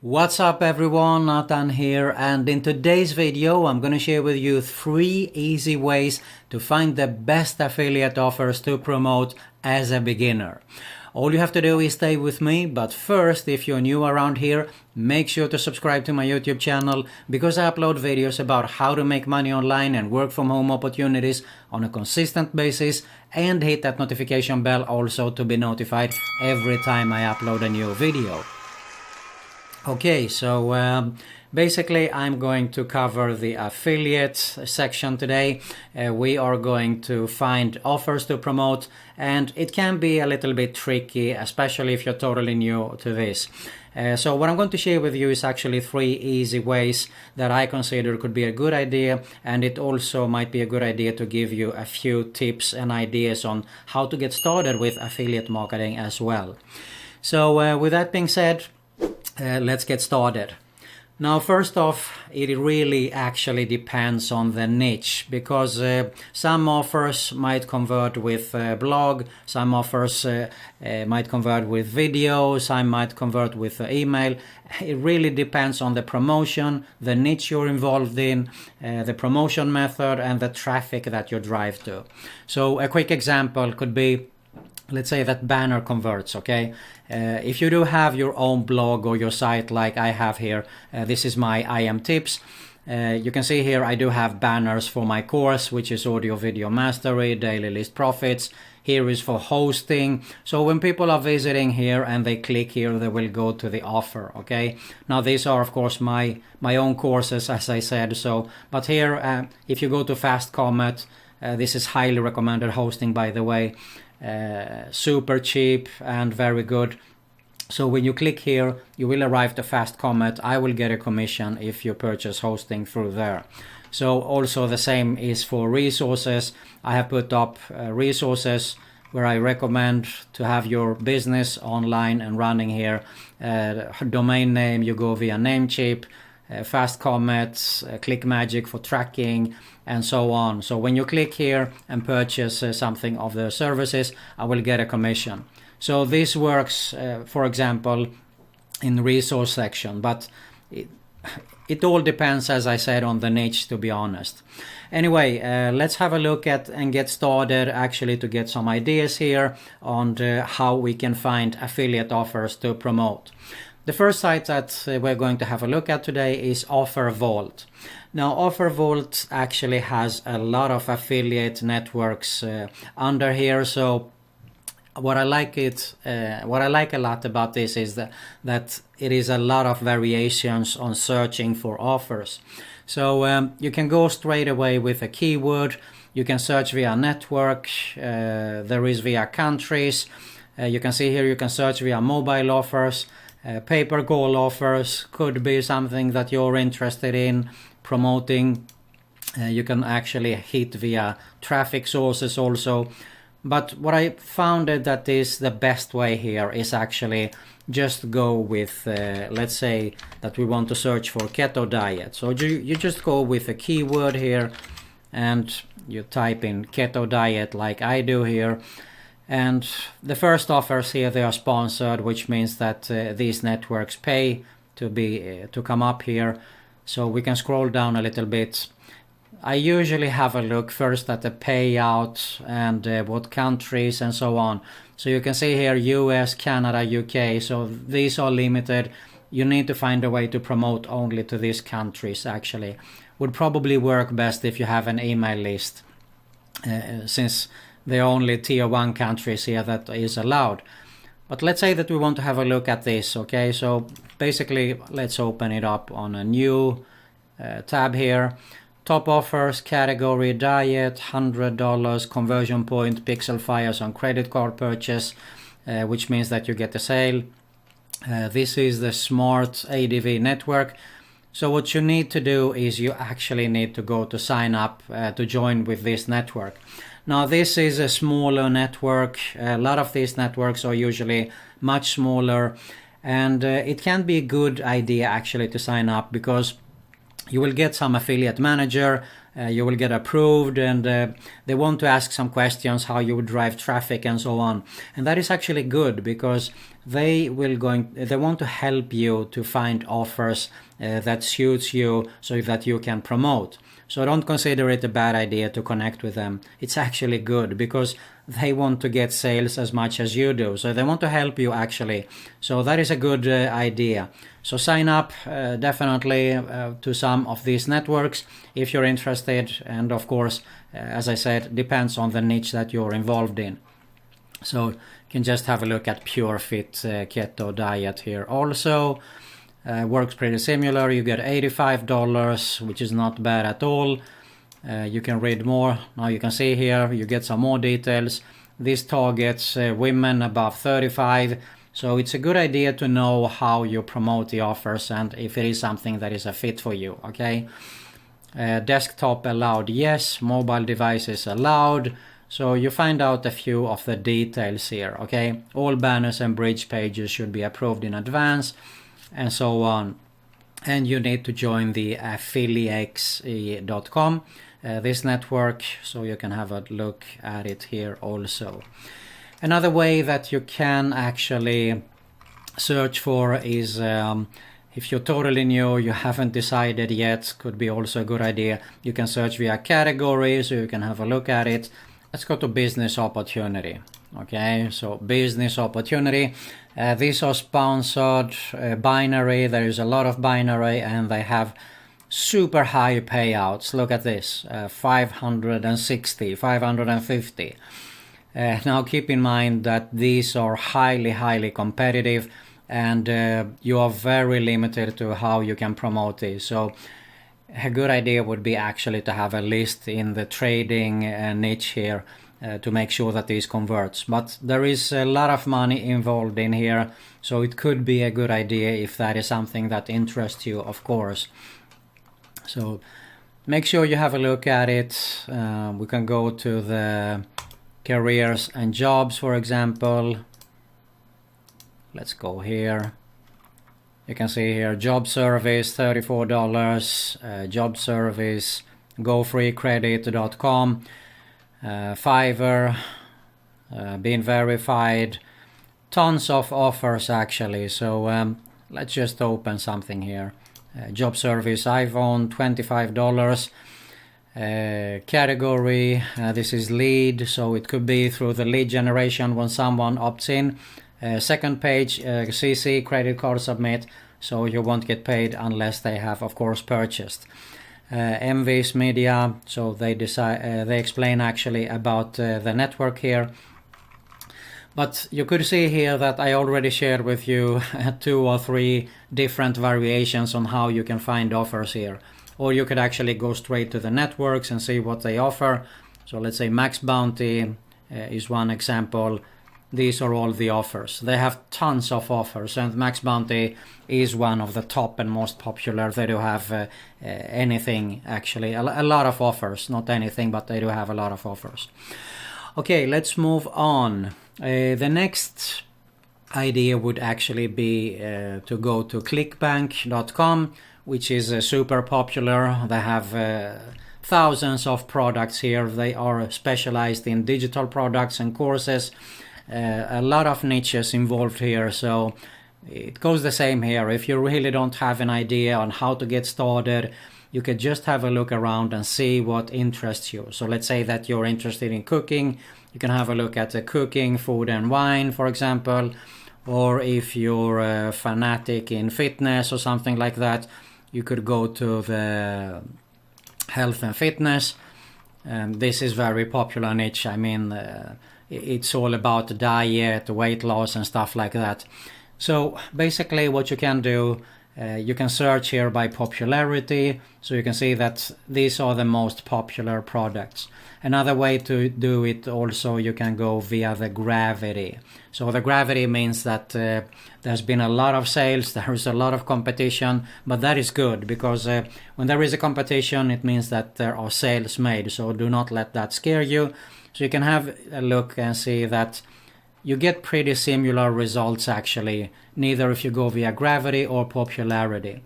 What's up everyone, Nathan here, and in today's video I'm gonna share with you 3 easy ways to find the best affiliate offers to promote as a beginner. All you have to do is stay with me, but first, if you're new around here, make sure to subscribe to my YouTube channel because I upload videos about how to make money online and work from home opportunities on a consistent basis, and hit that notification bell also to be notified every time I upload a new video. Okay, so basically I'm going to cover the affiliate section today. We are going to find offers to promote, and it can be a little bit tricky, especially if you're totally new to this. So what I'm going to share with you is actually 3 easy ways that I consider could be a good idea, and it also might be a good idea to give you a few tips and ideas on how to get started with affiliate marketing as well. So with that being said, let's get started. Now, first off, it really actually depends on the niche, because some offers might convert with blog, some offers might convert with video, some might convert with email. It really depends on the promotion, the niche you're involved in, the promotion method, and the traffic that you drive to. So a quick example could be, let's say that banner converts, okay? If you do have your own blog or your site like I have here, this is my IM tips. You can see here I do have banners for my course, which is Audio Video Mastery, Daily List Profits. Here is for hosting. So when people are visiting here and they click here, they will go to the offer, okay? Now these are of course my own courses, as I said. So, but here, if you go to Fast Comet, this is highly recommended hosting, by the way. Super cheap and very good. So when you click here, you will arrive to Fast Comet. I will get a commission if you purchase hosting through there. So also the same is for resources. I have put up resources where I recommend to have your business online and running here. Domain name, you go via Namecheap, Fast Comet, ClickMagick for tracking, and so on. So when you click here and purchase something of the services, I will get a commission. So this works, for example, in the resource section, but it all depends, as I said, on the niche, to be honest. Anyway, let's have a look at and get started actually to get some ideas here on how we can find affiliate offers to promote. The first site that we're going to have a look at today is OfferVault. Now, OfferVault actually has a lot of affiliate networks under here. So what I like a lot about this is that it is a lot of variations on searching for offers. So you can go straight away with a keyword. You can search via network. There is via countries. You can see here you can search via mobile offers. Pay-per-call offers could be something that you're interested in promoting. You can actually hit via traffic sources also. But what I found that is the best way here is actually just go with, let's say that we want to search for keto diet. So you just go with a keyword here and you type in keto diet like I do here. And the first offers here, they are sponsored, which means that these networks pay to come up here. So we can scroll down a little bit. I usually have a look first at the payout and what countries and so on. So you can see here US, Canada, UK. So these are limited. You need to find a way to promote only to these countries actually. Would probably work best if you have an email list, since there are only tier 1 countries here that is allowed. But let's say that we want to have a look at this, okay? So basically, let's open it up on a new tab here. Top offers, category, diet, $100, conversion point, pixel fires on credit card purchase, which means that you get a sale. This is the Smart ADV network. So what you need to do is you actually need to go to sign up to join with this network. Now this is a smaller network. A lot of these networks are usually much smaller, and it can be a good idea actually to sign up because you will get some affiliate manager you will get approved, and they want to ask some questions how you would drive traffic and so on. And that is actually good because they want to help you to find offers that suits you so that you can promote. So don't consider it a bad idea to connect with them. It's actually good because they want to get sales as much as you do. So they want to help you actually. So that is a good idea. So sign up definitely to some of these networks if you're interested. And of course, as I said, depends on the niche that you're involved in. So you can just have a look at PureFit Keto Diet here. Also, works pretty similar. You get $85, which is not bad at all. You can read more. Now you can see here, you get some more details. This targets women above 35. So it's a good idea to know how you promote the offers and if it is something that is a fit for you, okay? Desktop allowed, yes. Mobile devices allowed. So you find out a few of the details here, okay? All banners and bridge pages should be approved in advance and so on. And you need to join the affiliates.com, this network, so you can have a look at it here also. Another way that you can actually search for is if you're totally new, you haven't decided yet, could be also a good idea. You can search via category, so you can have a look at it. Let's go to business opportunity. Okay, so business opportunity. These are sponsored binary. There is a lot of binary and they have super high payouts. Look at this, 560, 550. Now keep in mind that these are highly competitive and you are very limited to how you can promote these. So a good idea would be actually to have a list in the trading niche here to make sure that these converts. But there is a lot of money involved in here, so it could be a good idea if that is something that interests you, of course. So make sure you have a look at it. We can go to the careers and jobs, for example. Let's go here. You can see here job service, $34, job service, gofreecredit.com, Fiverr, being verified, tons of offers actually. So let's just open something here. Job service iPhone, $25. Category, this is lead, so it could be through the lead generation when someone opts in. Second page, CC, credit card submit, so you won't get paid unless they have, of course, purchased. MV's media, so they explain actually about the network here. But you could see here that I already shared with you 2 or 3 different variations on how you can find offers here. Or you could actually go straight to the networks and see what they offer. So let's say Max Bounty is one example. These are all the offers. They have tons of offers, and Max Bounty is one of the top and most popular. They do have anything actually, a lot of offers, not anything, but they do have a lot of offers. Okay, let's move on. The next idea would actually be to go to clickbank.com, which is super popular. They have thousands of products here. They are specialized in digital products and courses. A lot of niches involved here, so it goes the same here. If you really don't have an idea on how to get started, you could just have a look around and see what interests you. So let's say that you're interested in cooking, you can have a look at the cooking, food and wine, for example. Or if you're a fanatic in fitness or something like that, you could go to the health and fitness. This is very popular niche. I mean, it's all about diet, weight loss and stuff like that. So basically what you can do, you can search here by popularity, so you can see that these are the most popular products. Another way to do it also, you can go via the gravity. So the gravity means that there's been a lot of sales, there is a lot of competition, but that is good because when there is a competition, it means that there are sales made. So do not let that scare you. So you can have a look and see that you get pretty similar results actually, neither if you go via gravity or popularity.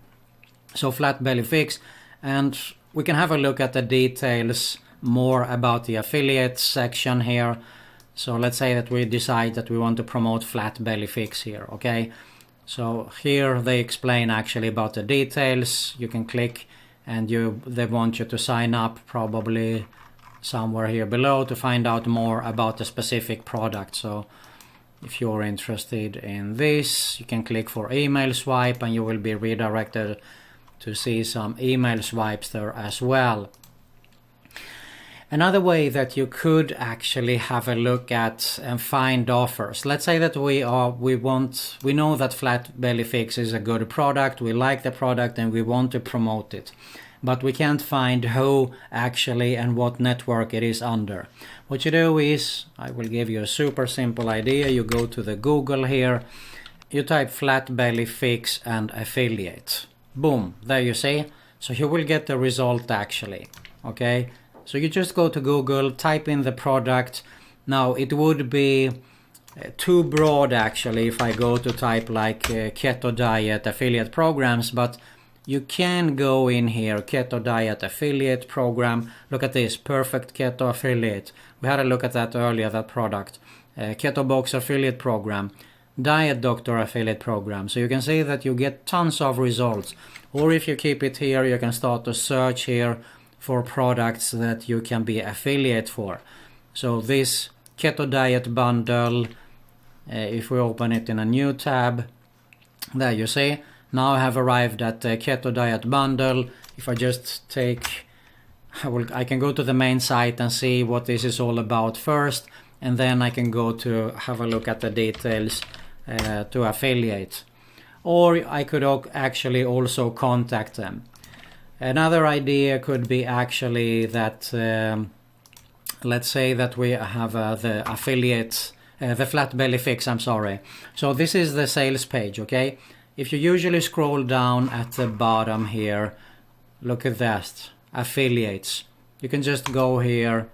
So flat belly fix, and we can have a look at the details more about the affiliate section here. So let's say that we decide that we want to promote Flat Belly Fix here, okay? So here they explain actually about the details. You can click and they want you to sign up probably somewhere here below to find out more about the specific product. So if you're interested in this, you can click for email swipe and you will be redirected to see some email swipes there as well. Another way that you could actually have a look at and find offers. Let's say that we know that Flat Belly Fix is a good product, we like the product and we want to promote it. But we can't find who actually and what network it is under. What you do is, I will give you a super simple idea. You go to the Google here, you type Flat Belly Fix and affiliate. Boom, there you see. So you will get the result actually, okay? So you just go to Google, type in the product. Now it would be too broad actually if I go to type like keto diet affiliate programs, but you can go in here, keto diet affiliate program. Look at this, perfect keto affiliate. We had a look at that earlier, that product. Keto box affiliate program, diet doctor affiliate program. So you can see that you get tons of results. Or if you keep it here, you can start to search here for products that you can be affiliate for. So this keto diet bundle, if we open it in a new tab, there you see, now I have arrived at the keto diet bundle. If I just take, I can go to the main site and see what this is all about first, and then I can go to have a look at the details to affiliate. Or I could actually also contact them. Another idea could be actually that, let's say that we have the affiliate, the Flat Belly Fix, I'm sorry. So this is the sales page, okay? If you usually scroll down at the bottom here, look at that, affiliates. You can just go here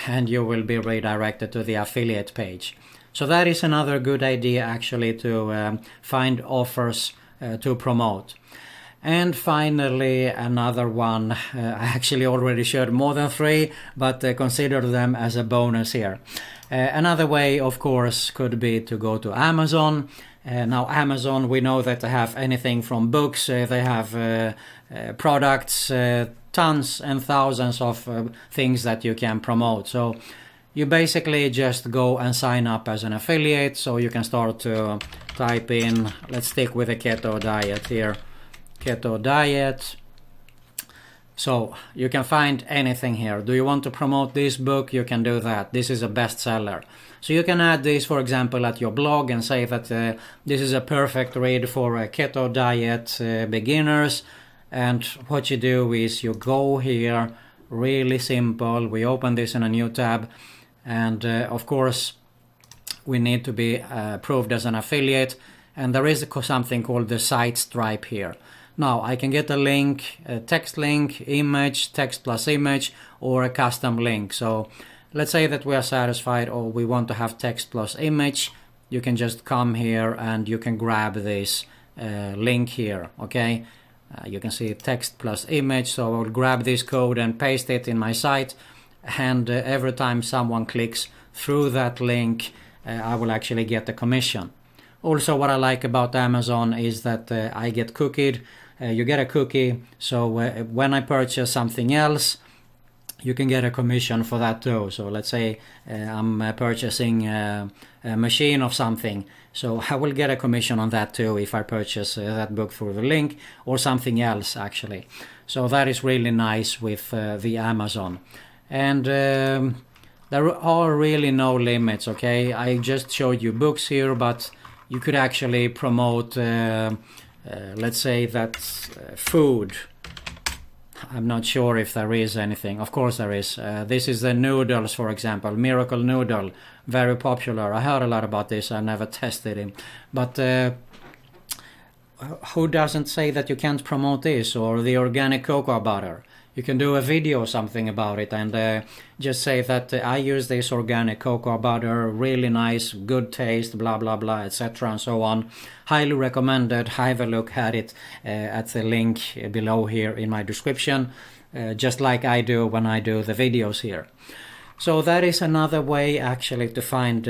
and you will be redirected to the affiliate page. So that is another good idea actually to find offers to promote. And finally, another one, I actually already showed more than 3, but consider them as a bonus here. Another way, of course, could be to go to Amazon. Now Amazon, we know that they have anything from books, they have products, tons and thousands of things that you can promote. So you basically just go and sign up as an affiliate. So you can start to type in, let's stick with the keto diet here. Keto diet. So you can find anything here. Do you want to promote this book? You can do that. This is a bestseller. So you can add this, for example, at your blog and say that this is a perfect read for keto diet beginners. And what you do is you go here, really simple. We open this in a new tab. And of course, we need to be approved as an affiliate. And there is something called the site stripe here. Now I can get a link, a text link, image, text plus image, or a custom link. So let's say that we are satisfied or we want to have text plus image. You can just come here and you can grab this link here, okay? You can see text plus image, so I'll grab this code and paste it in my site. And every time someone clicks through that link, I will actually get a commission. Also, what I like about Amazon is that I get cookied. You get a cookie, so when I purchase something else, you can get a commission for that too. So let's say I'm purchasing a machine of something, so I will get a commission on that too if I purchase that book through the link or something else actually. So that is really nice with the Amazon. And there are really no limits, okay? I just showed you books here, but you could actually promote, let's say that food. I'm not sure if there is anything. Of course there is. This is the noodles, for example. Miracle Noodle, very popular. I heard a lot about this. I never tested it. But who doesn't say that you can't promote this or the organic cocoa butter? You can do a video or something about it and just say that I use this organic cocoa butter, really nice, good taste, blah blah blah, etc. and so on. Highly recommended. Have a look at it at the link below here in my description, just like I do when I do the videos here. So that is another way actually to find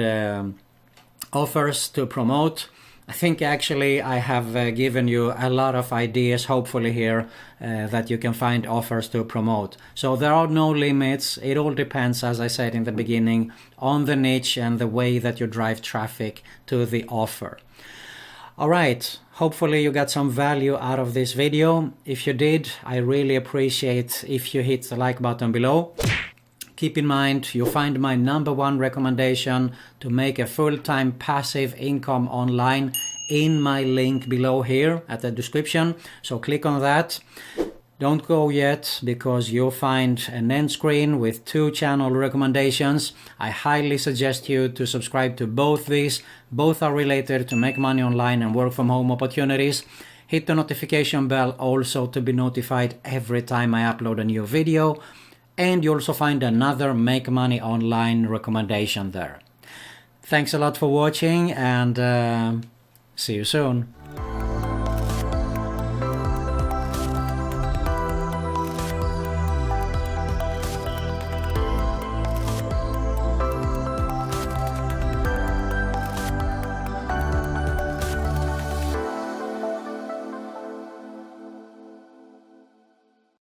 offers to promote. I think actually I have given you a lot of ideas, hopefully here, that you can find offers to promote. So there are no limits. It all depends, as I said in the beginning, on the niche and the way that you drive traffic to the offer. Alright, hopefully you got some value out of this video. If you did, I really appreciate if you hit the like button below. Keep in mind, you find my #1 recommendation to make a full-time passive income online in my link below here at the description. So click on that. Don't go yet, because you'll find an end screen with 2 channel recommendations. I highly suggest you to subscribe to both these. Both are related to make money online and work from home opportunities. Hit the notification bell also to be notified every time I upload a new video. And you also find another Make Money Online recommendation there. Thanks a lot for watching, and see you soon.